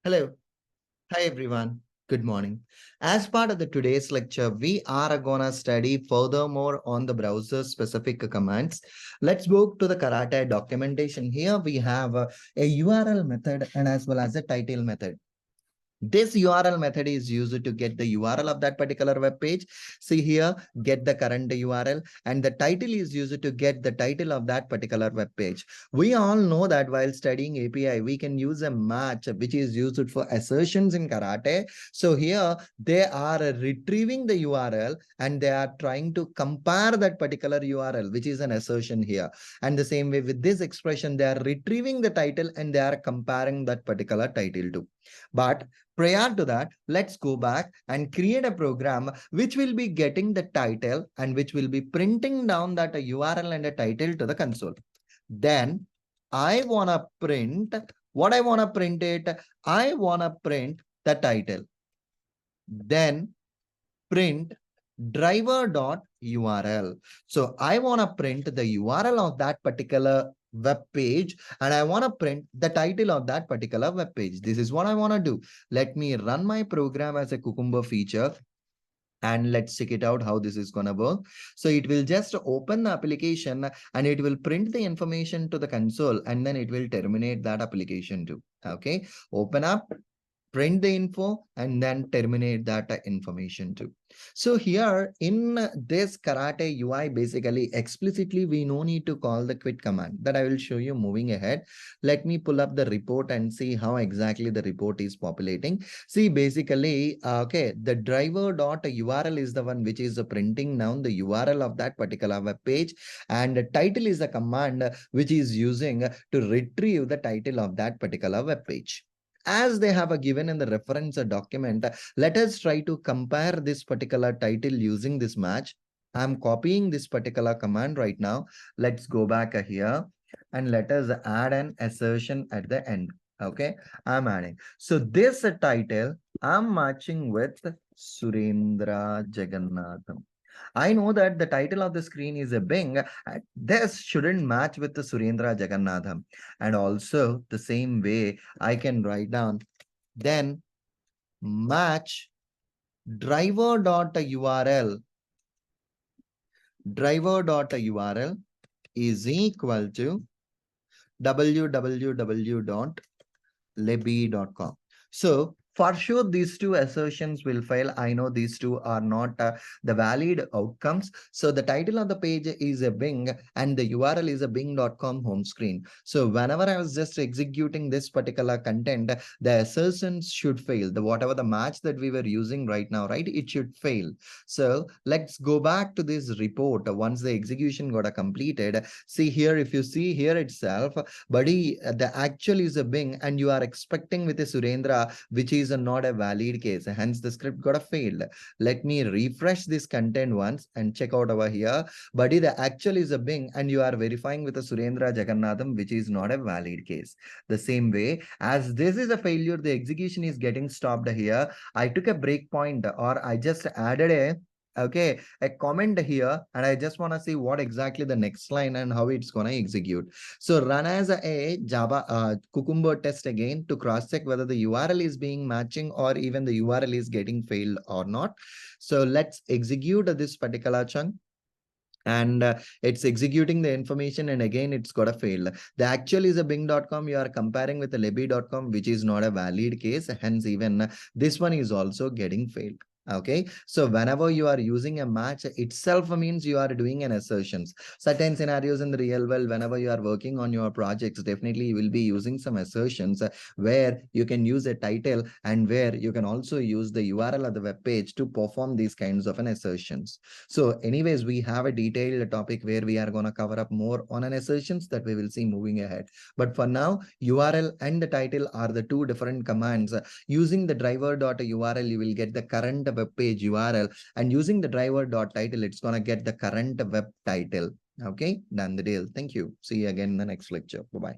Hello. Hi, everyone. Good morning. As part of the today's lecture, we are gonna study furthermore on the browser specific commands. Let's go to the Karate documentation. Here we have a URL method and as well as a title method. This URL method is used to get the URL of that particular web page. See here, get the current URL, and the title is used to get the title of that particular web page. We all know that while studying API, we can use a match which is used for assertions in Karate. So here they are retrieving the URL and they are trying to compare that particular URL, which is an assertion here. And the same way with this expression, they are retrieving the title and they are comparing that particular title to. But prior to that, let's go back and create a program which will be getting the title and which will be printing down that a URL and a title to the console. Then I want to print what I want to print it. I want to print the title. Then print driver.url. So I want to print the URL of that particular web page and I want to print the title of that particular web page. This is what I want to do. Let me run my program as a Cucumber feature and let's check it out how this is going to work. So it will just open the application and it will print the information to the console and then it will terminate that application too. Okay, open up, print the info and then terminate that information too. So here in this Karate UI, basically explicitly, we no need to call the quit command that I will show you moving ahead. Let me pull up the report and see how exactly the report is populating. See, basically, okay, the driver.url is the one which is printing down the URL of that particular web page, and the title is the command which is using to retrieve the title of that particular web page. As they have a given in the reference document, let us try to compare this particular title using this match. I'm copying this particular command right now. Let's go back here and let us add an assertion at the end. Okay, I'm adding. So this title, I'm matching with Surendra Jagannatham. I know that the title of the screen is a Bing. This shouldn't match with the Surendra Jagannatham. And also the same way I can write down then match driver.url. Driver.url is equal to www.lebby.com. So for sure, these two assertions will fail. I know these two are not the valid outcomes. So the title of the page is a Bing and the URL is a bing.com home screen. So whenever I was just executing this particular content, the assertions should fail. The whatever the match that we were using right now, right? It should fail. So let's go back to this report. Once the execution got completed, see here, if you see here itself, buddy, the actual is a Bing and you are expecting with a Surendra, which is not a valid case. Hence, the script got a failed. Let me refresh this content once and check out over here. Buddy, the actual is a Bing and you are verifying with a Surendra Jagannatham, which is not a valid case. The same way, as this is a failure, the execution is getting stopped here. I took a breakpoint or I just added a comment here and I just want to see what exactly the next line and how it's going to execute. So run as a Java Cucumber test again to cross check whether the URL is being matching or even the URL is getting failed or not. So let's execute this particular chunk and it's executing the information and again it's got a fail. The actual is a bing.com, you are comparing with the lebby.com, which is not a valid case, hence even this one is also getting failed. Okay, so whenever you are using a match itself means you are doing an assertions. Certain scenarios in the real world, whenever you are working on your projects, definitely you will be using some assertions where you can use a title and where you can also use the URL of the web page to perform these kinds of an assertions. So anyways, we have a detailed topic where we are going to cover up more on an assertions that we will see moving ahead. But for now, URL and the title are the two different commands. Using the driver.url, you will get the current web page URL, and using the driver.title, it's going to get the current web title. Okay, done the deal. Thank you. See you again in the next lecture. Bye-bye.